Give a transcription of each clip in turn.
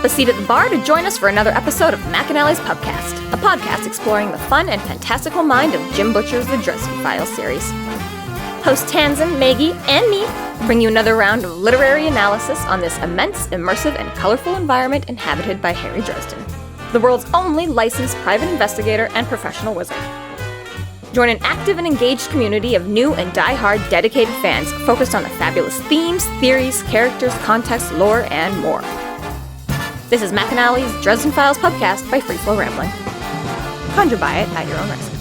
up a seat at the bar to join us for another episode of McAnally's Pubcast, a podcast exploring the fun and fantastical mind of Jim Butcher's The Dresden Files series. Hosts Tanzan, Maggie, and me bring you another round of literary analysis on this immense, immersive, and colorful environment inhabited by Harry Dresden, the world's only licensed private investigator and professional wizard. Join an active and engaged community of new and die-hard dedicated fans focused on the fabulous themes, theories, characters, context, lore, and more. This is McAnally's Dresden Files Pubcast by Free Flow Rambling. Conjure by it at your own risk.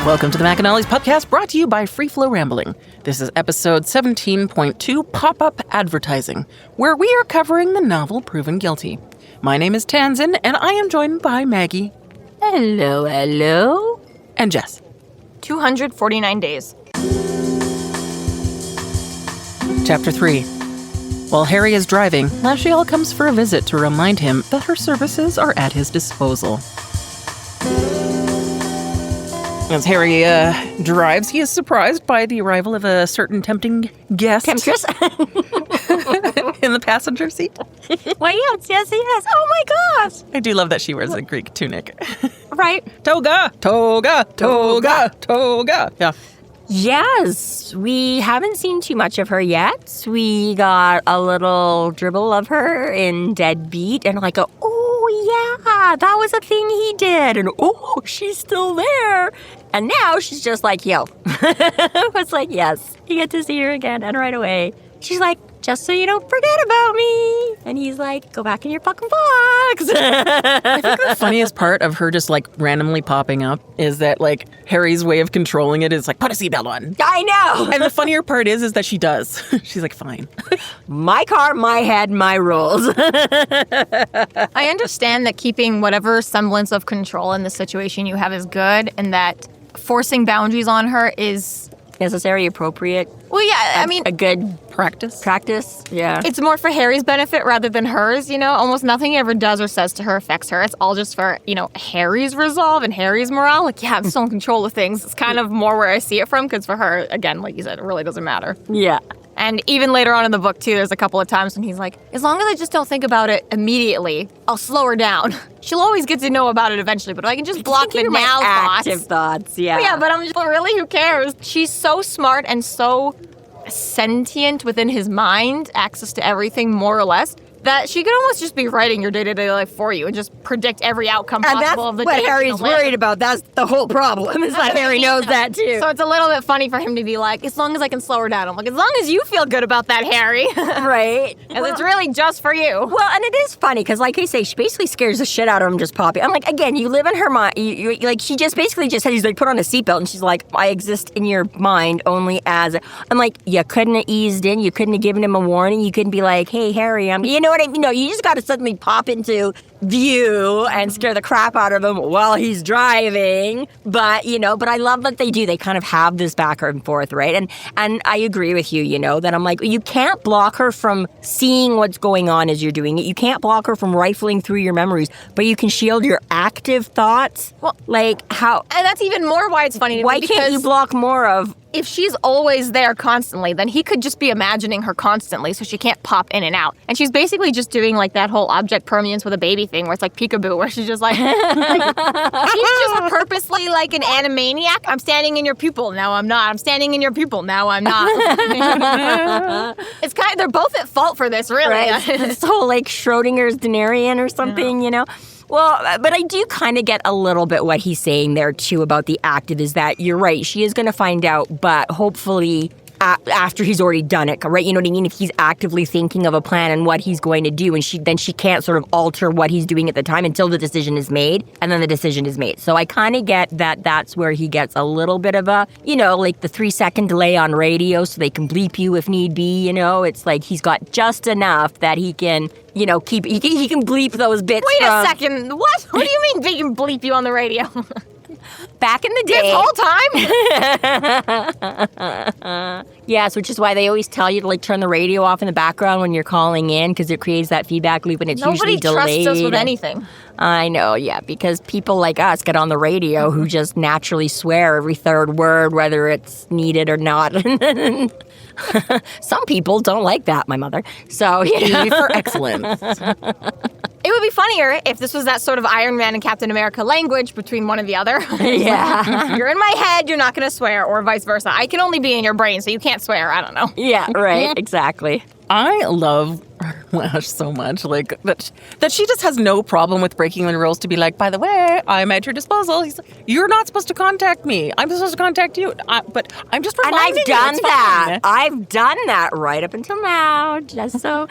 Welcome to the McAnally's Pubcast, brought to you by Free Flow Rambling. This is episode 17.2, Pop-Up Advertising, where we are covering the novel Proven Guilty. My name is Tanzan, and I am joined by Maggie. Hello, hello. And Jess. 249 days. Chapter 3. While Harry is driving, Lasciel comes for a visit to remind him that her services are at his disposal. As Harry drives, he is surprised by the arrival of a certain tempting guest. Temptress? In the passenger seat. Why, yes. Oh my gosh. I do love that she wears a Greek tunic. Right. Toga. Yeah. Yes, we haven't seen too much of her yet. We got a little dribble of her in Deadbeat and like oh yeah, that was a thing he did. And oh, she's still there. And now she's just like, yo. It's like, yes, you get to see her again. And right away, she's like, just so you don't forget about me. And he's like, go back in your fucking box. I think the funniest part of her just like randomly popping up is that like Harry's way of controlling it is like, put a seatbelt on. I know. And the funnier part is that she does. She's like, fine. My car, my head, my rules. I understand that keeping whatever semblance of control in the situation you have is good, and that forcing boundaries on her is necessary, appropriate. Well, yeah, I mean, a good Practice. Yeah. it's more for Harry's benefit rather than hers, you know? Almost nothing he ever does or says to her affects her. It's all just for, Harry's resolve and Harry's morale. Like, yeah, I'm still in control of things. It's kind of more where I see it from, because for her, again, like you said, it really doesn't matter. Yeah. And even later on in the book, too, there's a couple of times when he's like, as long as I just don't think about it immediately, I'll slow her down. She'll always get to know about it eventually, but if I can just block the now active thoughts. thoughts, yeah. Yeah, but I'm just, really, who cares? She's so smart and so sentient within his mind, access to everything, more or less, that she could almost just be writing your day-to-day life for you and just predict every outcome possible of the day. And that's what Harry's worried about. That's the whole problem, is that Harry knows that, too. So it's a little bit funny for him to be like, as long as I can slow her down. I'm like, as long as you feel good about that, Harry. Right. Because it's really just for you. Well, and it is funny, because like I say, she basically scares the shit out of him just popping. I'm like, again, you live in her mind. You like, she just basically just said, he's like, put on a seatbelt, and she's like, I exist in your mind only as... I'm like, you couldn't have eased in. You couldn't have given him a warning. You couldn't be like, hey, Harry, you know what I mean? No, you just got to suddenly pop into view and scare the crap out of him while he's driving. But I love that they do. They kind of have this back and forth, right? And I agree with you, that I'm like, you can't block her from seeing what's going on as you're doing it. You can't block her from rifling through your memories, but you can shield your active thoughts. Well, like how... And that's even more why it's funny to me. Why can't you block more of... If she's always there constantly, then he could just be imagining her constantly, so she can't pop in and out. And she's basically just doing like that whole object permanence with a baby thing, where it's like peekaboo, where she's just like, she's just purposely like an animaniac. I'm standing in your pupil, now I'm not. I'm standing in your pupil, now I'm not. It's kind of, they're both at fault for this, really. Right. This whole like Schrodinger's Denarian or something, Well, but I do kind of get a little bit what he's saying there, too, about the active, is that you're right. She is going to find out, but hopefully after he's already done it, right? You know what I mean? If he's actively thinking of a plan and what he's going to do, and then she can't sort of alter what he's doing at the time until the decision is made, and then the decision is made. So I kind of get that that's where he gets a little bit of a, like the 3-second delay on radio so they can bleep you if need be, It's like he's got just enough that he can... he can bleep those bits. Wait a second. What? What do you mean they can bleep you on the radio? back in the day. This whole time? Yes, which is why they always tell you to like turn the radio off in the background when you're calling in because it creates that feedback loop and it's usually delayed. Nobody trusts us with anything. I know, yeah, because people like us get on the radio who just naturally swear every third word, whether it's needed or not. Some people don't like that, my mother. So, For excellence. It would be funnier if this was that sort of Iron Man and Captain America language between one and the other. Yeah. You're in my head, you're not going to swear, or vice versa. I can only be in your brain, so you can't swear. I don't know. Yeah, right, exactly. I love Lash so much, like that she just has no problem with breaking the rules to be like, by the way, I'm at your disposal. He's like, you're not supposed to contact me. I'm supposed to contact you. But I'm just reminding you. And I've done it's that. fine. I've done that right up until now, just so.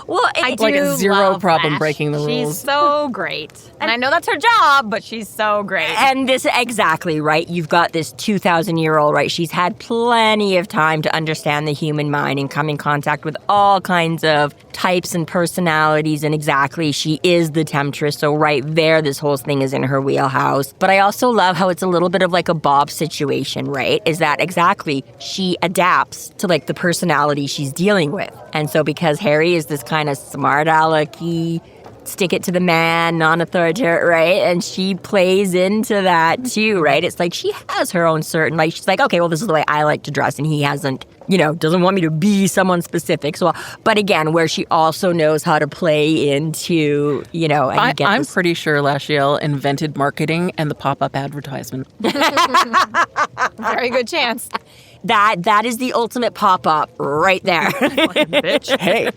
Well, I like do zero love problem Lash. breaking the rules. She's so great. And I know that's her job, but she's so great. And this, exactly, right? You've got this 2,000-year-old, right? She's had plenty of time to understand the human mind and come in contact with all kinds of types and personalities. And exactly, she is the temptress. So right there, this whole thing is in her wheelhouse. But I also love how it's a little bit of like a Bob situation, right? Is that exactly, she adapts to like the personality she's dealing with. And so because Harry is this kind of smart alecky, stick it to the man, non-authoritarian, right? And she plays into that too, right? It's like she has her own certain, like, she's like, okay, well, this is the way I like to dress, and he hasn't, doesn't want me to be someone specific. So, but again, where she also knows how to play into, and I'm pretty sure Lasciel invented marketing and the pop-up advertisement. Very good chance. That is the ultimate pop-up right there. Bitch, hey.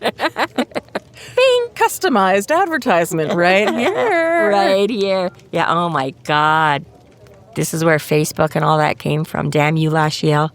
Being customized advertisement right here. Right here. Yeah, oh my God. This is where Facebook and all that came from. Damn you, Lasciel.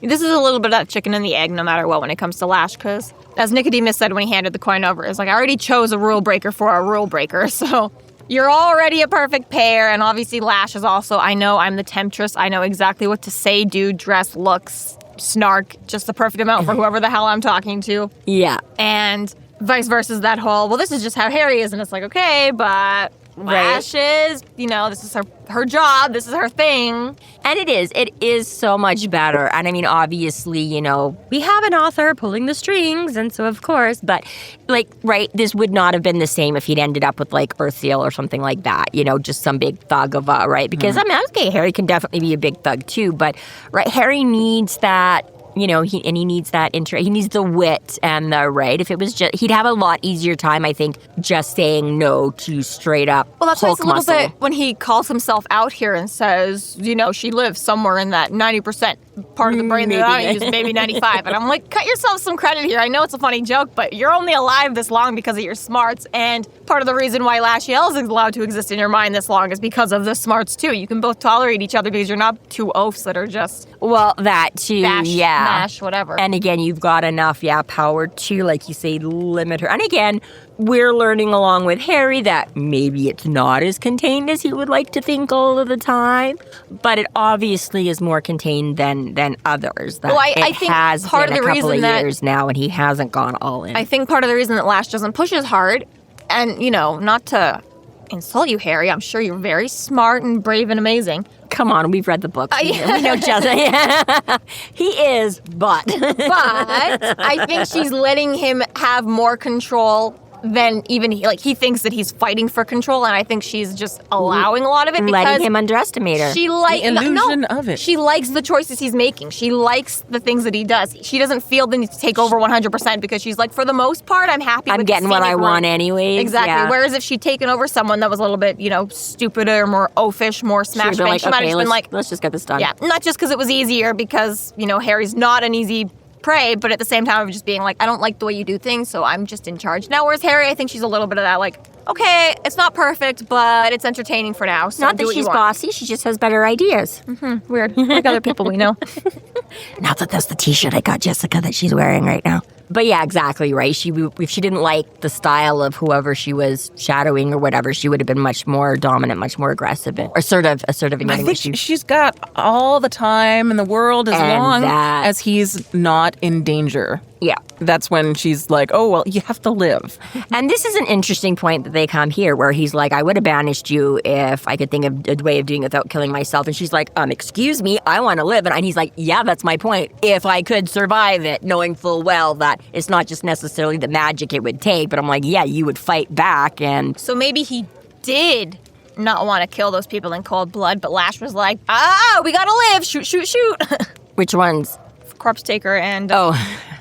This is a little bit of that chicken and the egg no matter what when it comes to Lash, because as Nicodemus said when he handed the coin over, it's like, I already chose a rule breaker for a rule breaker, so you're already a perfect pair. And obviously Lash is also, I know I'm the temptress. I know exactly what to say, do, dress, looks, snark, just the perfect amount for whoever the hell I'm talking to. Yeah. And vice versa is that whole, well, this is just how Harry is. And it's like, okay, but Lash is, this is her job. This is her thing. And it is so much better. And I mean, obviously, we have an author pulling the strings. And so, of course, but this would not have been the same if he'd ended up with like Lasciel or something like that, just some big thug of a, right? Because, okay, Harry can definitely be a big thug too. But, right, Harry needs that. He needs that he needs the wit and the right. If it was just, he'd have a lot easier time, I think, just saying no to straight up. Well, that's why it's a little muscle. bit when he calls himself out here and says, she lives somewhere in that 90% part of the brain that I use, maybe 95. And I'm like, cut yourself some credit here. I know it's a funny joke, but you're only alive this long because of your smarts. And part of the reason why Lasciel is allowed to exist in your mind this long is because of the smarts too. You can both tolerate each other because you're not two oafs that are just that too, mash, whatever. And again, you've got enough, power to, like you say, limit her. And again, we're learning along with Harry that maybe it's not as contained as he would like to think all of the time, but it obviously is more contained than others. That I think has part been of the a couple reason of years now, and he hasn't gone all in. I think part of the reason that Lash doesn't push as hard, and, not to insult you, Harry, I'm sure you're very smart and brave and amazing. Come on, we've read the book. We know Jessica. He is, but I think she's letting him have more control than even he thinks that he's fighting for control, and I think she's just allowing a lot of it because letting him underestimate her. She likes the illusion of it. She likes the choices he's making. She likes the things that he does. She doesn't feel the need to take over 100% because she's like, for the most part, I'm happy. I'm with getting what I want anyways. Exactly. Yeah. Whereas if she'd taken over someone that was a little bit, stupider, more oafish, more smash bang, she might have just been like, let's just get this done. Yeah, not just because it was easier, because Harry's not an easy prey, but at the same time of just being like, I don't like the way you do things, so I'm just in charge now. Whereas Harry, I think she's a little bit of that, like, okay, it's not perfect, but it's entertaining for now. So not that she's bossy, she just has better ideas. Mm-hmm. Weird, like other people we know. Not that that's the T-shirt I got Jessica that she's wearing right now. But yeah, exactly right. If she didn't like the style of whoever she was shadowing or whatever, she would have been much more dominant, much more aggressive, and assertive. In I think she's got all the time in the world as long as he's not in danger. Yeah. That's when she's like, oh, well, you have to live. And this is an interesting point that they come here where he's like, I would have banished you if I could think of a way of doing it without killing myself. And she's like, excuse me, I want to live. And he's like, yeah, that's my point. If I could survive it, knowing full well that it's not just necessarily the magic it would take, but I'm like, yeah, you would fight back. And So maybe he did not want to kill those people in cold blood, but Lash was like, we gotta live, shoot, shoot, shoot. which ones? Corpse Taker and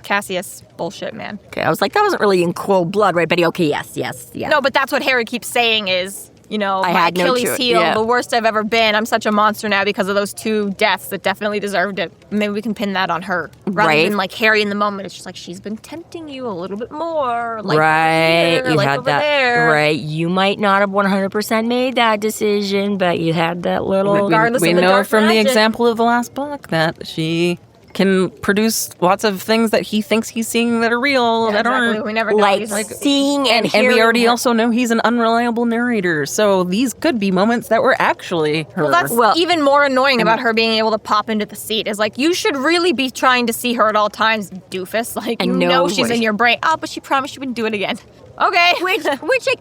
Cassius bullshit, man. Okay, I was like, that wasn't really in cold blood, right? But okay, yes. Yeah. No, but that's what Harry keeps saying is, my had no Achilles choice, heel, yeah. the worst I've ever been. I'm such a monster now because of those 2 deaths that definitely deserved it. Maybe we can pin that on her. Rather Right. than like Harry in the moment. It's just like, she's been tempting you a little bit more. Like Right, here, you like had over that. there. Right, you might not have 100% made that decision, but you had that little. Regardless we of the know dark from the magic. example of the last book that she can produce lots of things that he thinks he's seeing that are real that Exactly. aren't. We never know. Like He's like, seeing and And hearing. we already also know he's an unreliable narrator, so these could be moments that were actually her. well, that's even more annoying about her being able to pop into the seat. Is like, you should really be trying to see her at all times, doofus. Like, And you know know she's what in your brain. Oh, but she promised she wouldn't do it again. Okay. Which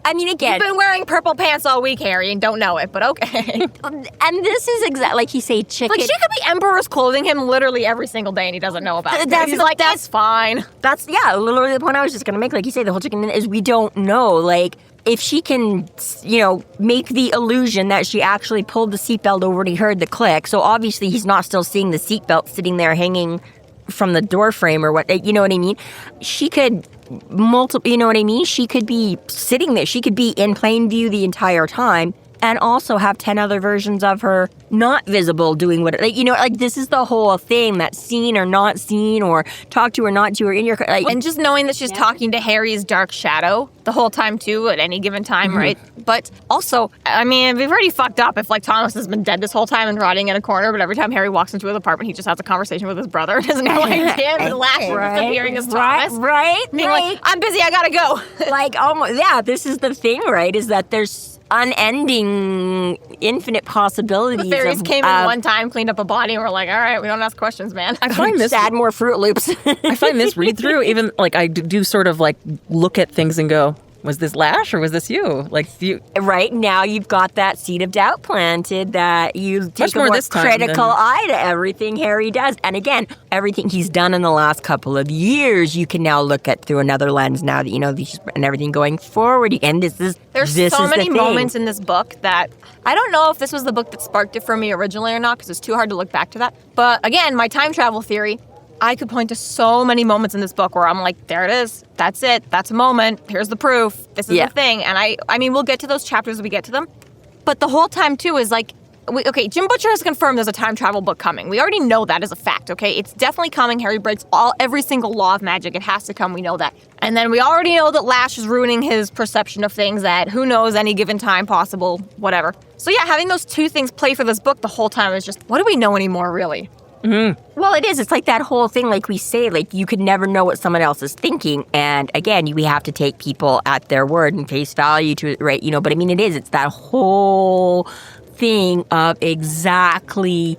I mean, again, You've been wearing purple pants all week, Harry, and don't know it, but okay. and this is exactly like he say chicken. Like, she could be Emperor's clothing him literally every single day, and he doesn't know about it. That's He's the- like, that's fine. That's literally the point I was just gonna make. Like you say, the whole chicken is we don't know. Like if she can, make the illusion that she actually pulled the seatbelt over and he heard the click. So obviously he's not still seeing the seatbelt sitting there hanging from the door frame or what. You know what I mean? She could you know what I mean? She could be sitting there. She could be in plain view the entire time. And also have 10 other versions of her not visible doing what, this is the whole thing, that seen or not seen or talked to or not to or in your, And just knowing that she's talking to Harry's dark shadow the whole time, too, at any given time, right? But also, I mean, we've already fucked up if, like, Thomas has been dead this whole time and rotting in a corner, but every time Harry walks into his apartment, he just has a conversation with his brother. Doesn't have idea. And Lash is appearing as Thomas. Right. Being like, I'm busy, I gotta go. Like, almost, yeah, this is the thing, right? Is that there's unending, infinite possibilities. The fairies of, came in one time, cleaned up a body, and we're like, all right, we don't ask questions, man. I find this. Just add more Fruit Loops. I find this read through even like I do sort of like look at things and go, was this Lash or was this you? Like you. Right now, you've got that seed of doubt planted that you take a more more this time critical than- eye to everything Harry does. And again, everything he's done in the last couple of years, you can now look at through another lens now that you know these and everything going forward. And There's this so is many the thing. moments in this book that I don't know if this was the book that sparked it for me originally or not, because it's too hard to look back to that. But again, my time travel theory, I could point to so many moments in this book where I'm like, there it is. That's it. That's a moment. Here's the proof. This is the thing. And I mean, we'll get to those chapters as we get to them. But the whole time, too, is like, Jim Butcher has confirmed there's a time travel book coming. We already know that as a fact, okay? It's definitely coming. Harry breaks every single law of magic. It has to come. We know that. And then we already know that Lash is ruining his perception of things at who knows, any given time possible, whatever. So yeah, having those two things play for this book the whole time is just, what do we know anymore, really? Mm-hmm. Well, it is. It's like that whole thing, like we say, like you could never know what someone else is thinking. And again, we have to take people at their word and face value to it, right? But I mean, it's that whole thing of exactly,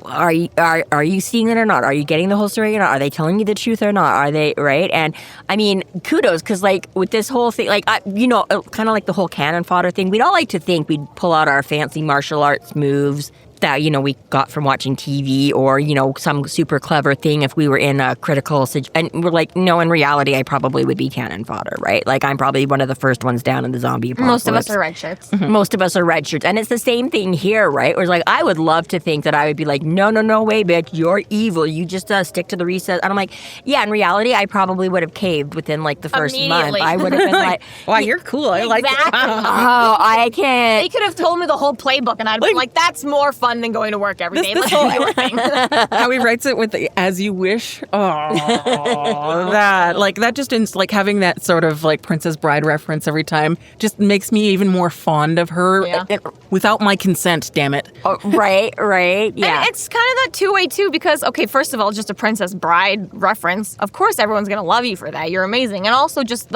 are you seeing it or not? Are you getting the whole story or not? Are they telling you the truth or not? Are they, right? And I mean, kudos, because like with this whole thing, like, kind of like the whole cannon fodder thing, we'd all like to think we'd pull out our fancy martial arts moves that, we got from watching TV or, some super clever thing if we were in a critical situation. And we're like, no, in reality, I probably would be cannon fodder, right? Like, I'm probably one of the first ones down in the zombie apocalypse. Most of us are red shirts. Mm-hmm. Most of us are red shirts. And it's the same thing here, right? Where it's like, I would love to think that I would be like, no way, bitch, you're evil. You just stick to the recess. And I'm like, yeah, in reality, I probably would have caved within like the first month. I would have been like, wow, you're cool. I like it. Oh, I can't. They could have told me the whole playbook, and I'd be like, that's more fun than going to work every day. Let's do your thing. How he writes it with the "as you wish." Oh, that just is like having that sort of like Princess Bride reference every time. Just makes me even more fond of her. Yeah. Without my consent, damn it. Oh, right, yeah. And it's kind of that two-way, too, because, okay, first of all, just a Princess Bride reference. Of course, everyone's going to love you for that. You're amazing. And also just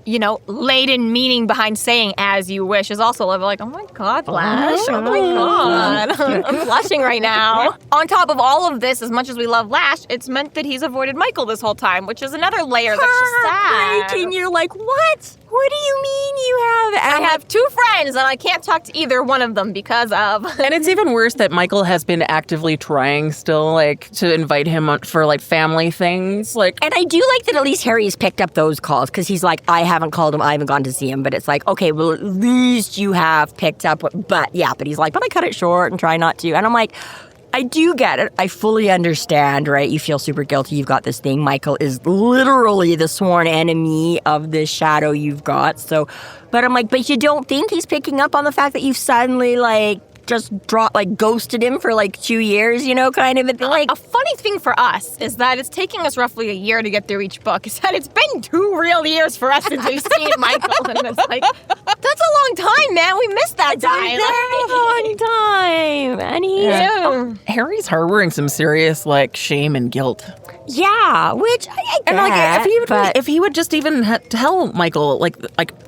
laden meaning behind saying "as you wish" is also like, oh my God, Lash, oh my God, I'm blushing right now. On top of all of this, as much as we love Lash, it's meant that he's avoided Michael this whole time, which is another layer that's just sad. And you're like, what? What do you mean you have? I have 2 friends, and I can't talk to either one of them because of... And it's even worse that Michael has been actively trying still, to invite him for, family things. And I do like that at least Harry's picked up those calls, because he's like, I haven't called him, I haven't gone to see him, but it's like, okay, well, at least you have picked up but he's like, but I cut it short and try not to. And I'm like, I do get it. I fully understand, right? You feel super guilty. You've got this thing. Michael is literally the sworn enemy of this shadow you've got. So, but I'm like, but you don't think he's picking up on the fact that you've suddenly, just ghosted him for 2 years, kind of a thing. A funny thing for us is that it's taking us roughly a year to get through each book. Is that it's been 2 real years for us since we've seen Michael, and it's that's a long time, man. We missed that time. It's a long time, and he's Harry's harboring some serious shame and guilt. Yeah, which I get. And if he would just even tell Michael,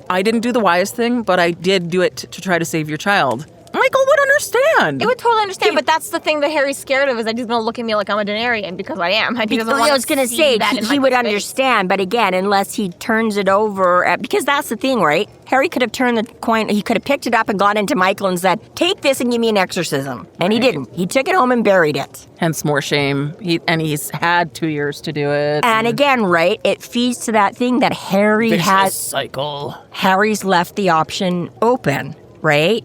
I didn't do the wise thing, but I did do it to try to save your child. Michael would understand. He would totally understand, but that's the thing that Harry's scared of, is that he's going to look at me like I'm a Denarian, because I am. And he doesn't want I was going to say, he would understand, but again, unless he turns it over, because that's the thing, right? Harry could have turned the coin, he could have picked it up and gone into Michael and said, take this and give me an exorcism. And he didn't. He took it home and buried it. Hence more shame. He's had 2 years to do it. And again, right, it feeds to that thing that Harry has. Cycle. Harry's left the option open, right?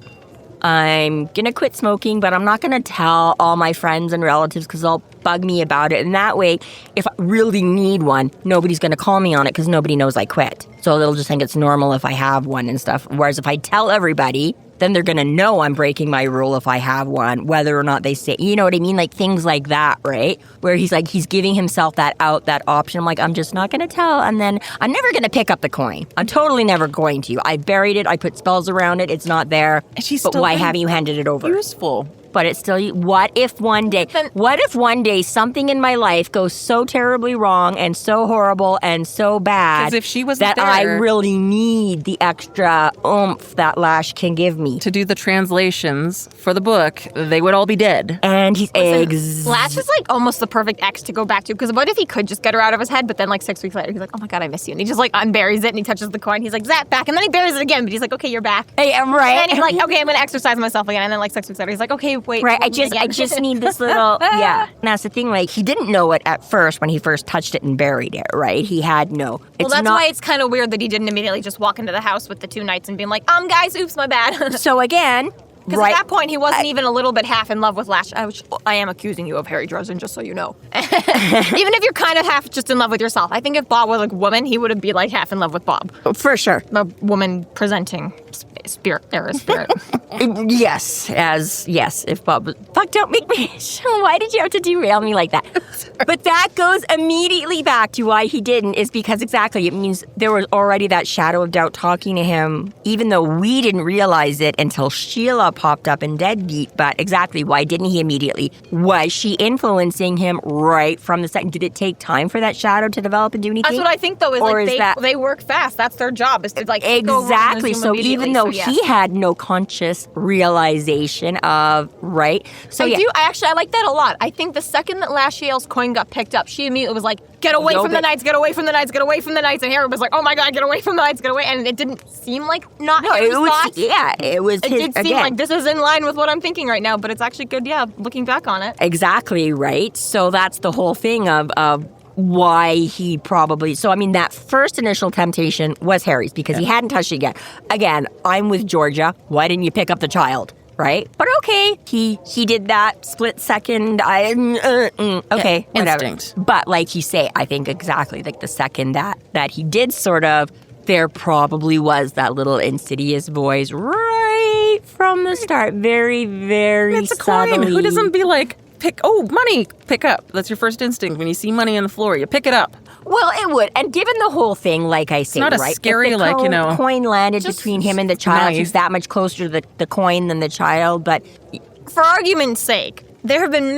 I'm going to quit smoking, but I'm not going to tell all my friends and relatives because they'll bug me about it. And that way, if I really need one, nobody's going to call me on it because nobody knows I quit. So they'll just think it's normal if I have one and stuff. Whereas if I tell everybody, then they're going to know I'm breaking my rule if I have one, whether or not they say, you know what I mean? Things like that, right? Where he's giving himself that option. I'm like, I'm just not going to tell. And then I'm never going to pick up the coin. I'm totally never going to. I buried it. I put spells around it. It's not there. But why haven't you handed it over? Useful. But it's still, what if one day something in my life goes so terribly wrong and so horrible and so bad if she was that I really need the extra oomph that Lash can give me. To do the translations for the book, they would all be dead. And he's Lash is almost the perfect ex to go back to, because what if he could just get her out of his head, but then 6 weeks later he's like, oh my God, I miss you. And he just unburies it and he touches the coin. He's like, Zap, back. And then he buries it again, but he's like, okay, you're back. Hey, I'm right. And he's like, okay, I'm going to exercise myself again. And then 6 weeks later he's like, okay, wait. Right, I just need this little, yeah. And that's the thing, he didn't know it at first when he first touched it and buried it, right? He had no. Well, that's why it's kind of weird that he didn't immediately just walk into the house with the 2 knights and being like, guys, oops, my bad. So again, because at that point, he wasn't even a little bit half in love with Lash. I am accusing you of Harry Dresden, just so you know. Even if you're kind of half just in love with yourself. I think if Bob was a woman, he would be half in love with Bob. For sure. The woman presenting spirit. Yes, if Bob was... Fuck, don't make me... Why did you have to derail me like that? But that goes immediately back to why he didn't, is because exactly, it means there was already that shadow of doubt talking to him, even though we didn't realize it until Sheila popped up in Deadbeat. But exactly, why didn't he immediately? Was she influencing him right from the second? Did it take time for that shadow to develop and do anything? That's what I think, though, is they work fast. That's their job, is to exactly. So even though he had no conscious realization of, right? So I like that a lot. I think the second that Lasciel's coin got picked up, she immediately was like, get away from the knights, get away from the knights, get away from the knights. And Harry was like, oh my God, get away from the knights, get away. And it didn't seem like Harry's thoughts. Yeah, it was It did seem like this is in line with what I'm thinking right now, but it's actually good, looking back on it. Exactly, right? So that's the whole thing of why he probably... So, that first initial temptation was Harry's, because he hadn't touched it yet. Again, I'm with Georgia. Why didn't you pick up the child? Right? But okay, he did that split second. Okay, whatever. Instinct. But like you say, I think exactly the second that he did sort of, there probably was that little insidious voice right from the start. Very, very it's a subtly. coin. Who doesn't be like, money, pick up. That's your first instinct. When you see money on the floor, you pick it up. Well, it would. And given the whole thing, like I say, it's not a right? scary, if the coin landed between him and the child, he's that much closer to the coin than the child. But for argument's sake, There have been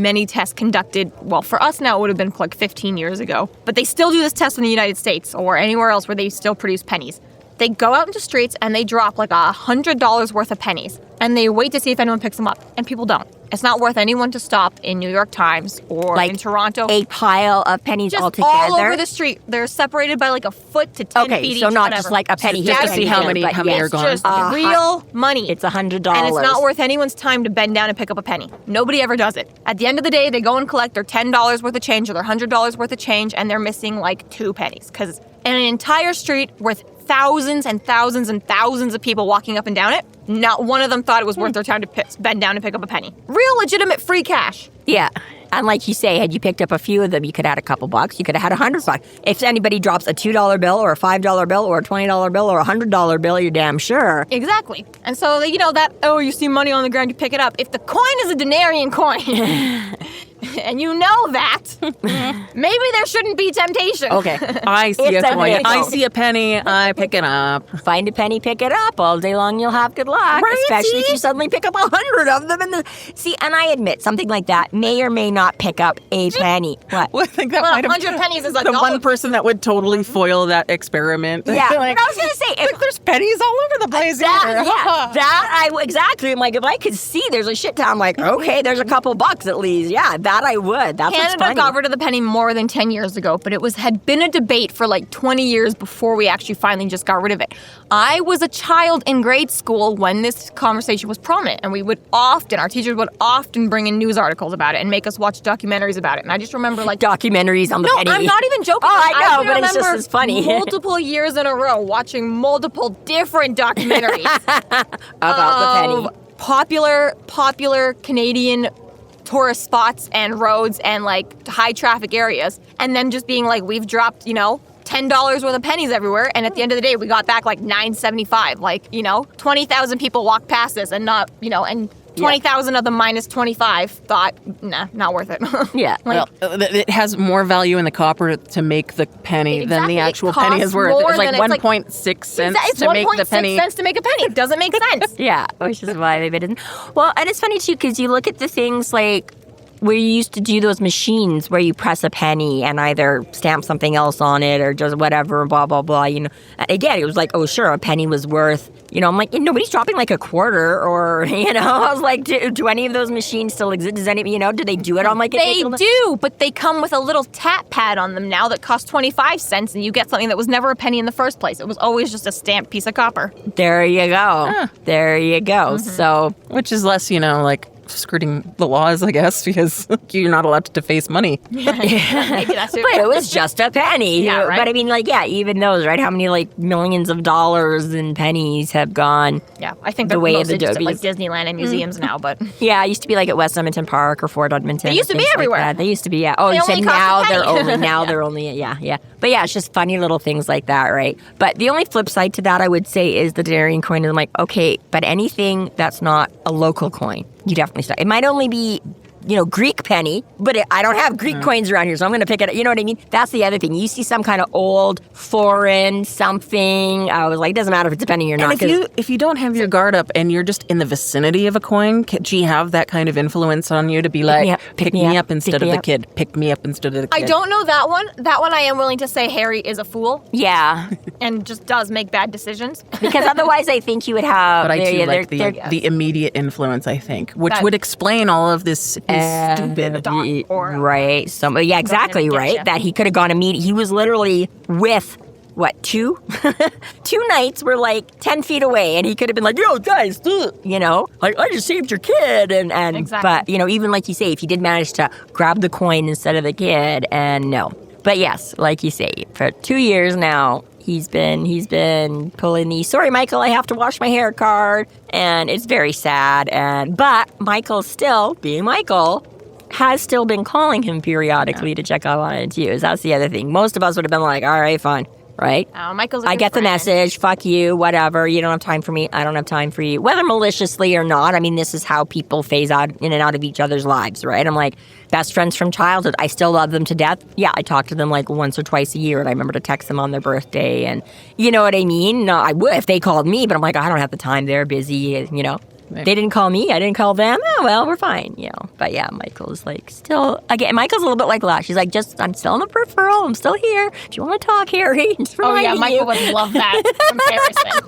many tests conducted. Well, for us now, it would have been like 15 years ago. But they still do this test in the United States or anywhere else where they still produce pennies. They go out into streets and they drop like $100 worth of pennies. And they wait to see if anyone picks them up. And people don't. It's not worth anyone to stop in New York Times or like in Toronto. A pile of pennies just all together? all over the street. They're separated by like a foot to 10 feet each. Okay, so not whatever. just like a penny here, Just a to penny see how here, many but are gone. It's just real money. It's $100. And it's not worth anyone's time to bend down and pick up a penny. Nobody ever does it. At the end of the day, they go and collect their $10 worth of change or their $100 worth of change, and they're missing like 2 pennies. Because in an entire street with thousands and thousands and thousands of people walking up and down it, not one of them thought it was worth their time to bend down and pick up a penny. Real legitimate free cash. Yeah. And like you say, had you picked up a few of them, you could have had a couple bucks. You could have had $100. If anybody drops a $2 bill or a $5 bill or a $20 bill or a $100 bill, you're damn sure. Exactly. And so, you know, that, you see money on the ground, you pick it up. If the coin is a denarian coin, and you know that, maybe there shouldn't be temptation. Okay. I see It's a coin. nickel. I see a penny. I pick it up. Find a penny, pick it up. All day long, you'll have good luck. Right, Especially if see? you suddenly pick up 100 of them. And I admit, something like that may or may not pick up a penny. What? Well, I think that Well, might have 100 pennies is a the dollar. one person that would totally foil that experiment. Yeah. Like, But I was going to say, if there's pennies all over the place here. exactly. I'm like, if I could see there's a shit ton, I'm like, okay, there's a couple bucks at least. Yeah, that I would. That's what's Canada funny. got rid of the penny more than 10 years ago, but had been a debate for like 20 years before we actually finally just got rid of it. I was a child in grade school when this conversation was prominent, and our teachers would often bring in news articles about it and make us watch documentaries about it. And I just remember like documentaries on the no, penny. I'm not even joking. Oh, I know, can but it's just remember as funny. multiple years in a row watching multiple different documentaries about the penny. Popular Canadian tourist spots and roads and like high traffic areas, and then just being like, we've dropped, $10 worth of pennies everywhere, and at the end of the day we got back like $9.75. Like, 20,000 people walked past this and not, and 20,000 of them minus 25 thought, nah, not worth it. Yeah. Well, it has more value in the copper to make the penny than Exactly. the actual It costs penny is worth. more It's like than- it's like- 1.6 cents It's to make the 1.6 penny. cents to make a penny. It doesn't make sense. Yeah, which is why maybe it didn't. Well, and it's funny too because you look at the things like where you used to do those machines where you press a penny and either stamp something else on it or just whatever, blah, blah, blah, Again, it was like, oh, sure, a penny was worth, I'm like, nobody's dropping like a quarter or, I was like, do any of those machines still exist? Does any, do they do it on like a They nickel? do, but they come with a little tap pad on them now that costs 25 cents, and you get something that was never a penny in the first place. It was always just a stamped piece of copper. There you go. There you go. So, Which is less, like skirting the laws, I guess, because you're not allowed to deface money. Maybe that's it. but it was just a penny. Yeah, right. But I mean, even those, right? How many millions of dollars in pennies have gone? Yeah, I think the they're way of mostly the just at, like Dobies. Disneyland and museums now, but Yeah, it used to be like at West Edmonton Park or Fort Edmonton. They used to be things like everywhere. that. They used to be, yeah. Oh, They you only said cost a now penny. they're only, yeah. But yeah, it's just funny little things like that, right? But the only flip side to that, I would say, is the denarian coin. And I'm like, okay, but anything that's not a local coin, you definitely start. It might only be, Greek penny, but I don't have Greek coins around here, so I'm going to pick it up. You know what I mean? That's the other thing. You see some kind of old, foreign something. I was like, it doesn't matter if it's a penny or not. And if you don't have your guard up and you're just in the vicinity of a coin, can she have that kind of influence on you to be like, pick me up instead of the kid, pick me up instead of the kid? I don't know that one. That one I am willing to say Harry is a fool Yeah, and just does make bad decisions. because otherwise I think you would have... But I do like they're- the immediate influence, I think, which That- would explain all of this stupid. dot or- right. Yeah, exactly, Getcha. right? That he could have gone he was literally with, what, two? 2 nights were like 10 feet away, and he could have been like, yo, guys, like, I just saved your kid. And Exactly. But, even like you say, if he did manage to grab the coin instead of the kid, and no. But yes, like you say, for 2 years now, he's been pulling the sorry Michael, I have to wash my hair card, and it's very sad. But Michael still, being Michael, has still been calling him periodically to check up on it too. That's the other thing. Most of us would have been like, all right, fine, right? Michael's a I good get the friend. message, fuck you, whatever, you don't have time for me, I don't have time for you. Whether maliciously or not, I mean, this is how people phase out in and out of each other's lives, right? I'm like, best friends from childhood, I still love them to death. Yeah, I talk to them like once or twice a year, and I remember to text them on their birthday, and you know what I mean? No, I would if they called me, but I'm like, I don't have the time, they're busy, They didn't call me. I didn't call them. Oh, well, we're fine, you know. But yeah, Michael's like still, again, Michael's a little bit like Lash. She's like, I'm still on the peripheral. I'm still here. If you want to talk, Harry. Michael would love that comparison.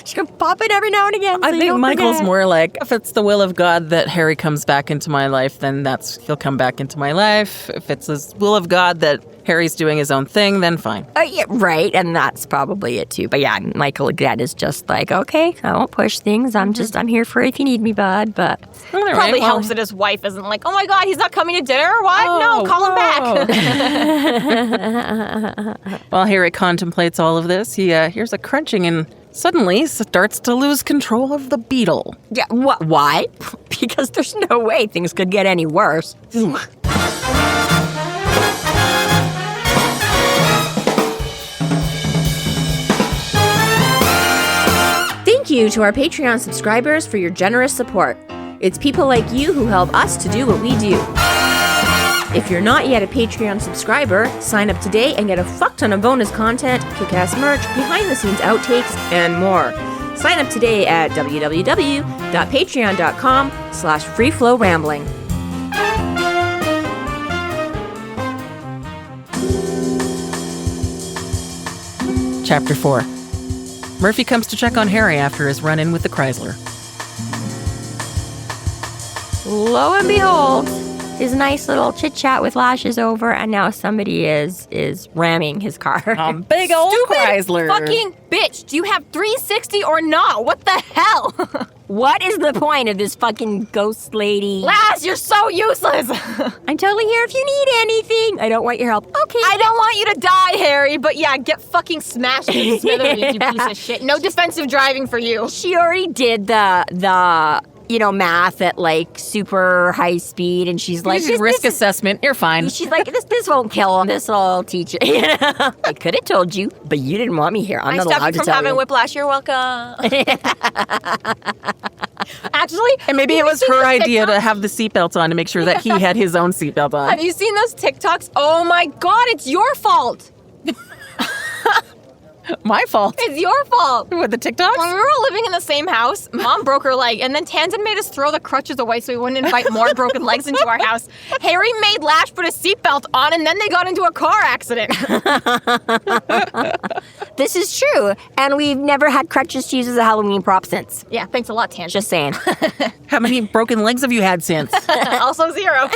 She can pop it every now and again. I think Michael's more like, if it's the will of God that Harry comes back into my life, then he'll come back into my life. If it's the will of God that Harry's doing his own thing, then fine. Yeah, right, and that's probably it too. But yeah, Michael again is just like, okay, I won't push things. I'm here for if you need me, bud. But probably helps that his wife isn't like, oh my God, he's not coming to dinner? What? No, call him back. While Harry contemplates all of this, he hears a crunching and suddenly starts to lose control of the beetle. Yeah, why? Because there's no way things could get any worse. Thank you to our Patreon subscribers for your generous support. It's people like you who help us to do what we do. If you're not yet a Patreon subscriber, sign up today and get a fuck ton of bonus content, kick-ass merch, behind-the-scenes outtakes, and more. Sign up today at www.patreon.com/freeflowrambling. Chapter 4. Murphy comes to check on Harry after his run-in with the Chrysler. Lo and behold, his nice little chit-chat with Lash is over, and now somebody is ramming his car. Big old Chrysler. Fucking bitch. Do you have 360 or not? What the hell? What is the point of this fucking ghost lady? Lash, you're so useless. I'm totally here if you need anything. I don't want your help. Okay. I don't want you to die, Harry, but yeah, get fucking smashed to smithereens, you piece of shit. No defensive driving for you. She already did the math at like super high speed, and she's like, this risk assessment, you're fine. She's like, this won't kill him. This will teach you. I could have told you, but you didn't want me here. I'm not allowed to tell you. I stopped you from having whiplash. You're welcome. Actually, and maybe it was her idea to have the seatbelt on to make sure that he had his own seatbelt on. Have you seen those TikToks? Oh my God, it's your fault. My fault. It's your fault. With the TikToks? When we were all living in the same house, Mom broke her leg, and then Tanzan made us throw the crutches away so we wouldn't invite more broken legs into our house. Harry made Lash put a seatbelt on, and then they got into a car accident. This is true, and we've never had crutches to use as a Halloween prop since. Yeah, thanks a lot, Tanzan. Just saying. How many broken legs have you had since? Also 0.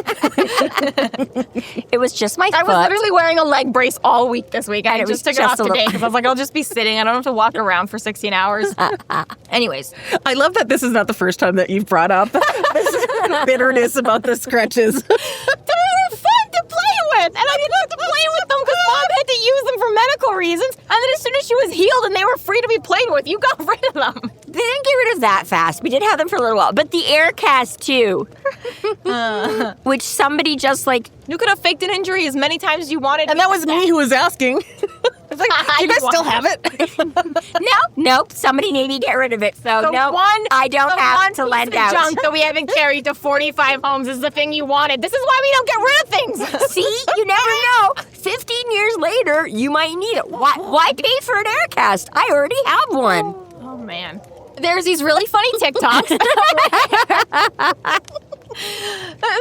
It was just my foot. I was literally wearing a leg brace all week this week. I just took it off today because I was like, I'll just be sitting. I don't have to walk around for 16 hours. Anyways. I love that this is not the first time that you've brought up this bitterness about the scratches. They were fun to play with, and I didn't have to play with them because Mom had to use them for medical reasons. And then as soon as she was healed and they were free to be played with, you got rid of them. They didn't get rid of that fast. We did have them for a little while. But the air cast, too. Which somebody just, like... You could have faked an injury as many times as you wanted. And that was me who was asking. It's like, do you guys still have it? Nope. Somebody made me get rid of it. So, no, I don't have to lend out. The junk that we haven't carried to 45 homes is the thing you wanted. This is why we don't get rid of things. See? You never know. 15 years later, you might need it. Why pay for an air cast? I already have one. Oh, man. There's these really funny TikToks.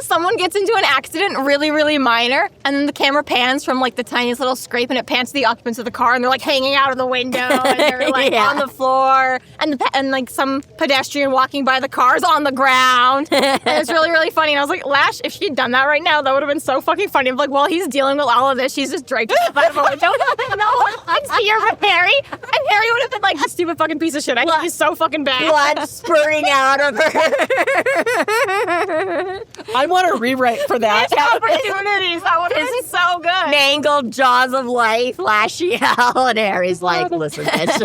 Someone gets into an accident, really, really minor, and then the camera pans from like the tiniest little scrape, and it pans to the occupants of the car, and they're like hanging out of the window, and they're like on the floor, and like some pedestrian walking by the car's on the ground, and it's really, really funny. And I was like, Lash, if she'd done that right now, that would have been so fucking funny. I'm like, well, he's dealing with all of this. She's just dragged herself out of the window. No one's here for Harry, and Harry would have been like, you stupid fucking piece of shit. I think he's so fucking bad. Blood spurting out of her. I want a rewrite for that. Opportunities. That would have been so good. Mangled jaws of life, Lasciel, and Harry's like, listen, bitch.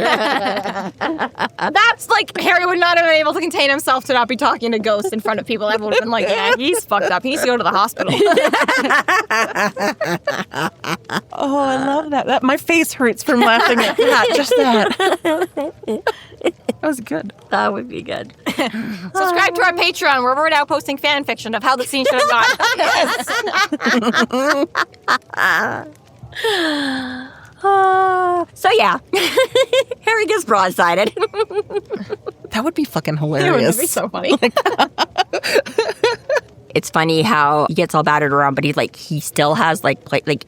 That's like, Harry would not have been able to contain himself to not be talking to ghosts in front of people. Everyone would have been like, yeah, he's fucked up. He needs to go to the hospital. Oh, I love that. My face hurts from laughing at that. Just that. That was good. That would be good. Subscribe to our Patreon, where we're now posting fan fiction of how the scene should have gone. So yeah, Harry gets broadsided. That would be fucking It would hilarious. be so funny. It's funny how he gets all battered around, but he still has like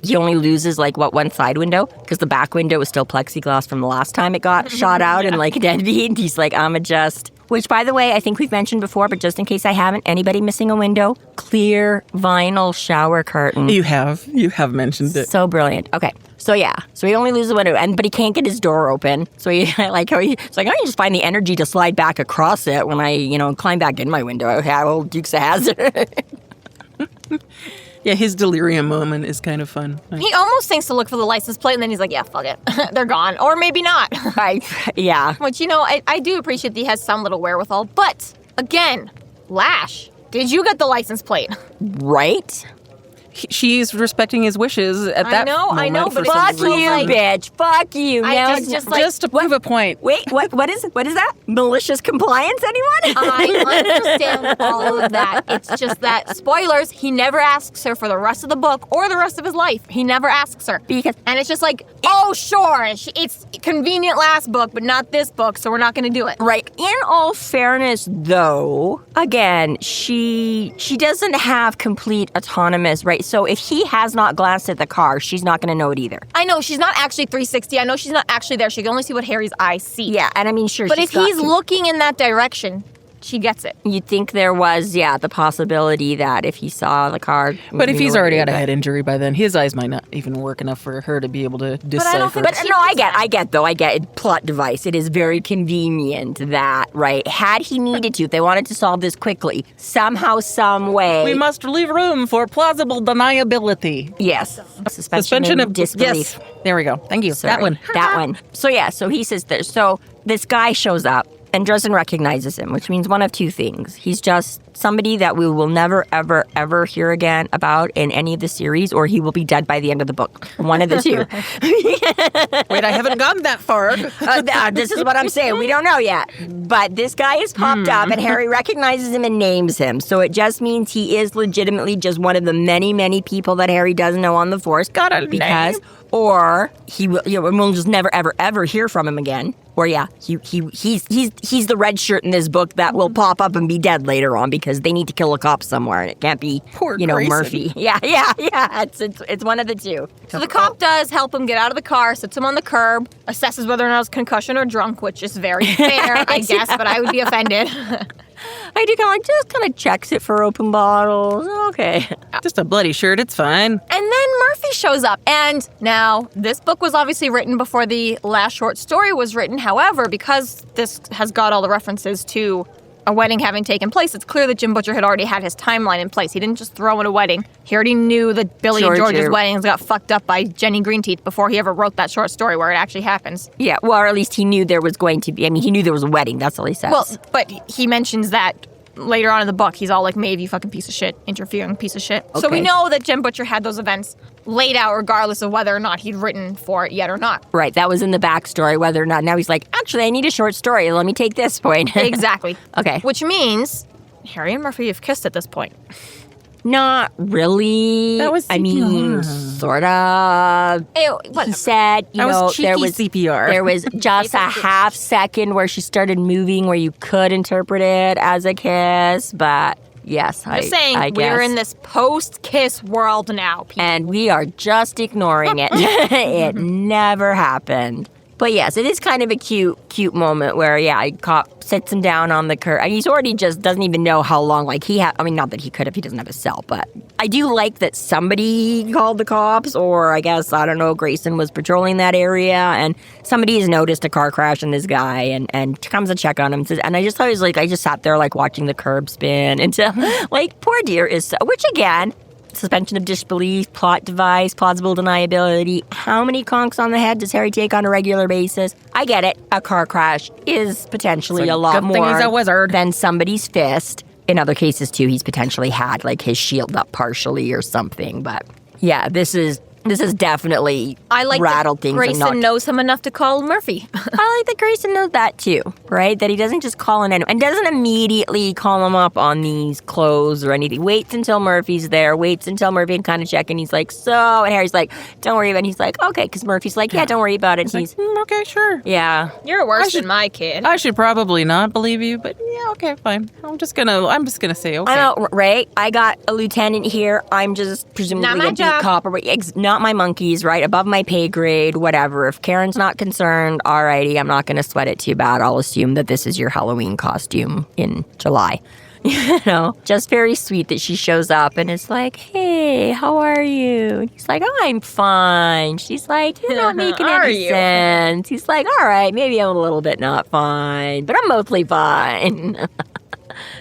he only loses one side window because the back window is still plexiglass from the last time it got shot out and dead. He's like, I'm adjust. Which, by the way, I think we've mentioned before, but just in case I haven't, anybody missing a window, clear vinyl shower curtain. You have mentioned it. So brilliant. Okay. So yeah, so he only loses the window, but he can't get his door open. So it's like I can just find the energy to slide back across it when I, climb back in my window. Old Dukes of Hazzard. Yeah, his delirium moment is kind of fun. He almost thinks to look for the license plate, and then he's like, yeah, fuck it. They're gone. Or maybe not. Yeah. Which, I do appreciate that he has some little wherewithal. But, again, Lash, did you get the license plate? Right? She's respecting his wishes at that moment. I know, but for it's some Fuck you, reason. bitch. Fuck you. Now Just to prove a point. Wait, what is that? Malicious compliance, anyone? I understand all of that. It's just that, spoilers, he never asks her for the rest of the book or the rest of his life. He never asks her. And it's just like, oh, sure, it's convenient last book, but not this book, so we're not going to do it. Right. In all fairness, though, again, she doesn't have complete autonomous, right? So if he has not glanced at the car, she's not going to know it either. I know, she's not actually 360. I know she's not actually there. She can only see what Harry's eyes see. Yeah, and I mean, sure. But if he's looking in that direction, she gets it. You'd think there was, the possibility that if he saw the car. But if he's already had a head injury by then, his eyes might not even work enough for her to be able to decipher. But no, I get plot device. It is very convenient that, right, had he needed to, if they wanted to solve this quickly, somehow, some way. We must leave room for plausible deniability. Yes. Suspension of disbelief. Yes. There we go. Thank you. Sorry. That one. So he says there. So this guy shows up and Dresden recognizes him, which means one of two things. He's just somebody that we will never, ever, ever hear again about in any of the series, or he will be dead by the end of the book. One of the two. Wait, I haven't gotten that far. This is what I'm saying. We don't know yet. But this guy has popped up, and Harry recognizes him and names him. So it just means he is legitimately just one of the many, many people that Harry doesn't know on the Force. Got a name? Or he will, we'll just never, ever, ever hear from him again. Or he's the red shirt in this book that will pop up and be dead later on because they need to kill a cop somewhere and it can't be, Poor Grayson. Murphy. Yeah. It's one of the two. So the cop does help him get out of the car, sits him on the curb, assesses whether or not it's concussion or drunk, which is very fair, I guess, but I would be offended. I do just kind of checks it for open bottles. Okay. Just a bloody shirt, it's fine. And then Murphy shows up. And now, this book was obviously written before the last short story was written. However, because this has got all the references to a wedding having taken place, it's clear that Jim Butcher had already had his timeline in place. He didn't just throw in a wedding. He already knew that Billy and George's weddings got fucked up by Jenny Greenteeth before he ever wrote that short story where it actually happens. Yeah, well, or at least he knew there was going to be, he knew there was a wedding. That's all he says. Well, but he mentions that later on in the book, he's all like, Maeve, you fucking piece of shit, interfering piece of shit. Okay. So we know that Jim Butcher had those events laid out regardless of whether or not he'd written for it yet or not. Right, that was in the backstory, whether or not. Now he's like, actually, I need a short story. Let me take this point. Exactly. Okay. Which means Harry and Murphy have kissed at this point. Not really. That was CPR. Sort of. He said, That was cheeky there was CPR. There was just a half second where she started moving where you could interpret it as a kiss, but yes, I'm saying I guess. we're in this post-kiss world now, people. And we are just ignoring it. It never happened. But yes, it is kind of a cute moment where, a cop sits him down on the curb. He's already just doesn't even know how long, not that he could if he doesn't have a cell, but I do like that somebody called the cops, or I guess, I don't know, Grayson was patrolling that area, and somebody has noticed a car crash in this guy, and comes to check on him, and I just thought I just sat there, watching the curb spin, until, poor dear is, which again, suspension of disbelief, plot device, plausible deniability. How many conks on the head does Harry take on a regular basis? I get it. A car crash is potentially a lot good thing he's a more wizard. than somebody's fist. In other cases, too, he's potentially had, his shield up partially or something. But, yeah, this is This is definitely I like rattled that things. Grayson knows him enough to call Murphy. I like that Grayson knows that too, right? That he doesn't just call in and doesn't immediately call him up on these clothes or anything. Waits until Murphy's there. Waits until Murphy can kind of check, and he's like, so, and Harry's like, don't worry about it. And he's like, okay, because Murphy's like, yeah, don't worry about it. And he's Okay, sure. yeah. You're worse than my kid. I should probably not believe you, but yeah, okay, fine. I'm just gonna say okay. I know, right? I got a lieutenant here. I'm just presumably Not my a beat job. cop, or not my monkeys, right? Above my pay grade, whatever. If Karen's not concerned, alrighty, I'm not going to sweat it too bad. I'll assume that this is your Halloween costume in July. You know, just very sweet that she shows up and is like, hey, how are you? And he's like, oh, I'm fine. She's like, you're not making Are any you? sense. He's like, all right, maybe I'm a little bit not fine, but I'm mostly fine.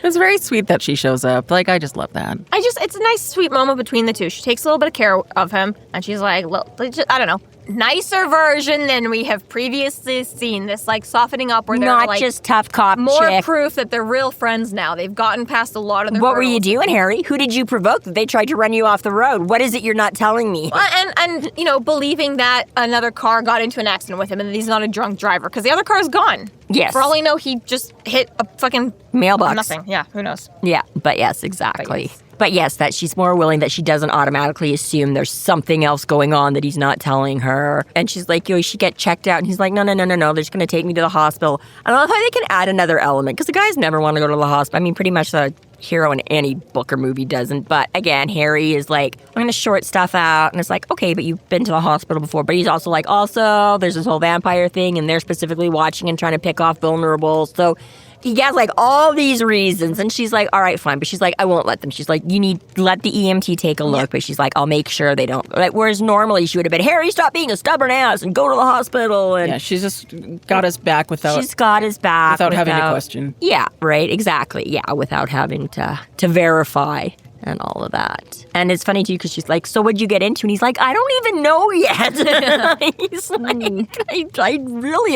It's very sweet that she shows up. Like, I just love that. It's a nice, sweet moment between the two. She takes a little bit of care of him, and she's like, I don't know, nicer version than we have previously seen. This, like, softening up where they're, Not like, just tough cop more chick. proof that they're real friends now. They've gotten past a lot of their What were you hurdles. doing, Harry? Who did you provoke that they tried to run you off the road? What is it you're not telling me? And you know, believing that another car got into an accident with him and that he's not a drunk driver because the other car's gone. Yes. For all we know, he just hit a fucking Mailbox. nothing. Yeah, who knows? Yeah, but yes, exactly. But yes, that she's more willing, that she doesn't automatically assume there's something else going on that he's not telling her. And she's like, yo, you should get checked out. And he's like, no, they're just going to take me to the hospital. And I love how they can add another element, because the guys never want to go to the hospital. I mean, pretty much the hero in any book or movie doesn't. But again, Harry is like, I'm going to short stuff out. And it's like, okay, but you've been to the hospital before. But he's also like, also, there's this whole vampire thing, and they're specifically watching and trying to pick off vulnerables. So he has like all these reasons, and she's like, all right, fine. But she's like, I won't let them. She's like, let the EMT take a look. Yeah. But she's like, I'll make sure they don't. Like, whereas normally she would have been, Harry, stop being a stubborn ass and go to the hospital. And yeah, she's just got his back without having to question. Yeah, right, exactly. Yeah, without having to verify and all of that. And it's funny too, because she's like, so what'd you get into? And he's like, I don't even know yet. He's like,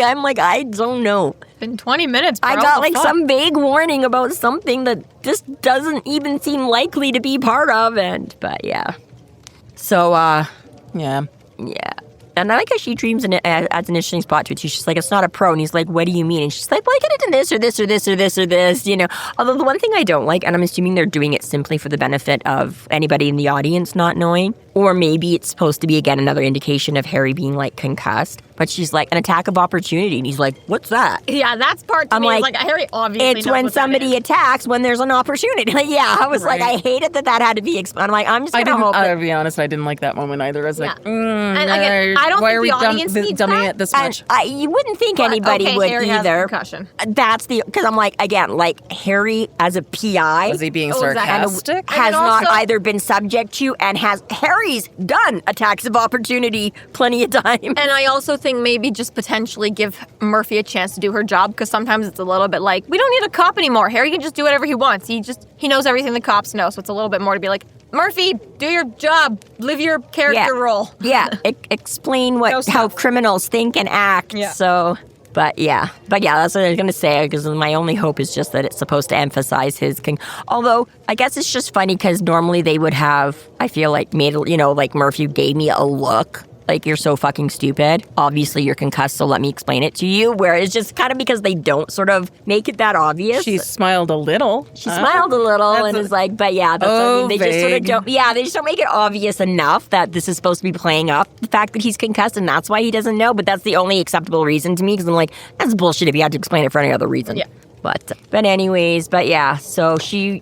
I'm like, I don't know. Been 20 minutes, bro. I got like some vague warning about something that just doesn't even seem likely to be part of it. But yeah. So, yeah. And I like how she dreams and adds an interesting spot to it too. She's like, it's not a pro. And he's like, what do you mean? And she's like, well, I get into this or this or this or this or this, you know. Although the one thing I don't like, and I'm assuming they're doing it simply for the benefit of anybody in the audience not knowing, or maybe it's supposed to be, again, another indication of Harry being like concussed. But she's like, an attack of opportunity. And he's like, what's that? Yeah, that's part to I'm me. like, Harry obviously it's knows when what somebody attacks when there's an opportunity. Like, yeah, I was Right. like, I hated that had to be explained. I'm like, I'm just going to hope I'll be honest, I didn't like that moment either. I was like, And again, I don't why think are we the audience needs dumbing that. it this And much? you wouldn't think anybody okay, would Harry has either. concussion. That's because I'm like, again, like Harry as a PI Was he being exactly. sarcastic? And has then not also- either been subject to and Harry's done attacks of opportunity plenty of time. And I also think maybe just potentially give Murphy a chance to do her job, because sometimes it's a little bit like, we don't need a cop anymore. Harry can just do whatever he wants. He knows everything the cops know, so it's a little bit more to be like, Murphy, do your job. Live your character role. Yeah, explain No how stuff. criminals think and act. Yeah. So, but yeah, that's what I was going to say, because my only hope is just that it's supposed to emphasize his although I guess it's just funny because normally they would have, I feel like, made, like Murphy gave me a look. Like, you're so fucking stupid. Obviously, you're concussed, so let me explain it to you. Where it's just kind of because they don't sort of make it that obvious. She smiled a little. She smiled a little and is like, but yeah, that's what I mean. They just sort of vague. don't, they just don't make it obvious enough that this is supposed to be playing up the fact that he's concussed and that's why he doesn't know. But that's the only acceptable reason to me, because I'm like, that's bullshit if you had to explain it for any other reason. Yeah. But anyways, yeah, so he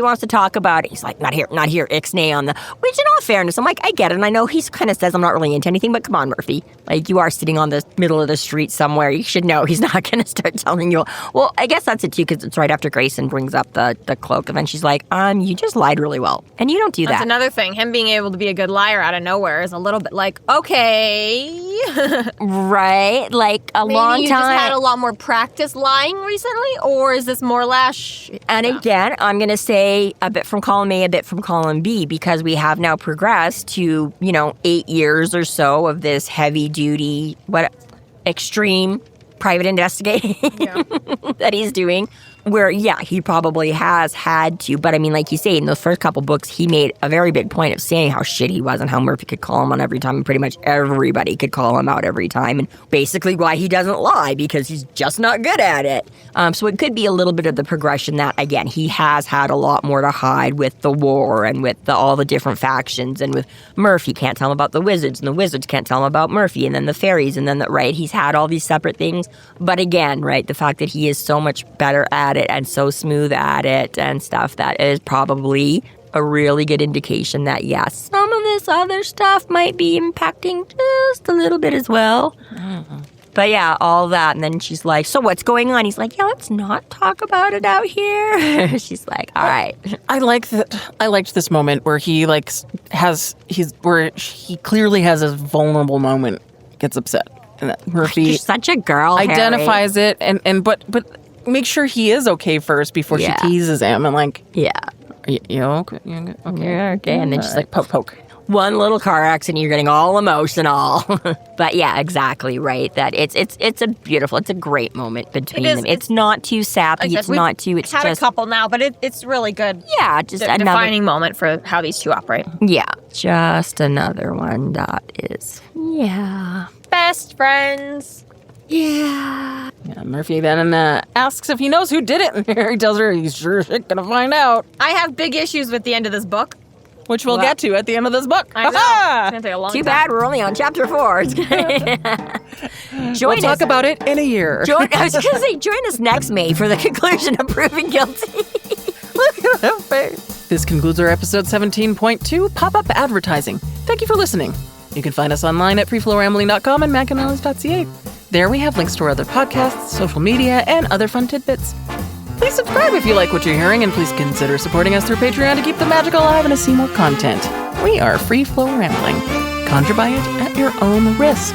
wants to talk about it. He's like, not here, ixnay on which in all fairness, I'm like, I get it. And I know he kind of says I'm not really into anything, but come on, Murphy. Like, you are sitting on the middle of the street somewhere. You should know he's not going to start telling you. Well, I guess that's it too, because it's right after Grayson brings up the cloak. And then she's like, you just lied really well. And you don't do That's that. another thing. Him being able to be a good liar out of nowhere is a little bit like, okay. Right? Like, Maybe long you time. just had a lot more practice lying recently, or is this more lash? And again, I'm going to say a bit from column A, a bit from column B, because we have now progressed to, 8 years or so of this heavy-duty, extreme private investigating that he's doing. where, yeah, he probably has had to. But I mean, like you say, in those first couple books, he made a very big point of saying how shit he was and how Murphy could call him on every time. And pretty much everybody could call him out every time. And basically why he doesn't lie, because he's just not good at it. So it could be a little bit of the progression that, again, he has had a lot more to hide with the war and with all the different factions. And with Murphy, can't tell him about the wizards, and the wizards can't tell him about Murphy, and then the fairies, and then, right, he's had all these separate things. But again, right, the fact that he is so much better at it and so smooth at it and stuff, that is probably a really good indication that, yes, some of this other stuff might be impacting just a little bit as well. Mm-hmm. But yeah, all that. And then she's like, so what's going on? He's like, yeah, let's not talk about it out here. She's like, all right. I liked this moment where he where he clearly has a vulnerable moment, gets upset. And that Murphy You're such a girl, identifies Harry. it but make sure he is okay first before she teases him and like, yeah. You okay? Okay. Yeah, okay. And then she's like, poke. One little car accident, you're getting all emotional. But yeah, exactly right. That it's a great moment between them. It's not too sappy. It's not too. It's had just a couple now, but it's really good. Yeah, just another defining moment for how these two operate. Yeah, just another one that is Best friends. Yeah. Murphy then asks if he knows who did it, and Harry tells her he's sure shit gonna find out. I have big issues with the end of this book. Which we'll get to at the end of this book. I know. It's gonna take a long time. Too bad we're only on chapter 4. We'll talk about it in a year. I was gonna say, join us next May for the conclusion of Proven Guilty. Look at that face. This concludes our episode 17.2, Pop-Up Advertising. Thank you for listening. You can find us online at freeflowrambling.com and McAnally.ca. There we have links to our other podcasts, social media, and other fun tidbits. Please subscribe if you like what you're hearing, and please consider supporting us through Patreon to keep the magic alive and to see more content. We are Free Flow Rambling. Conjure by it at your own risk.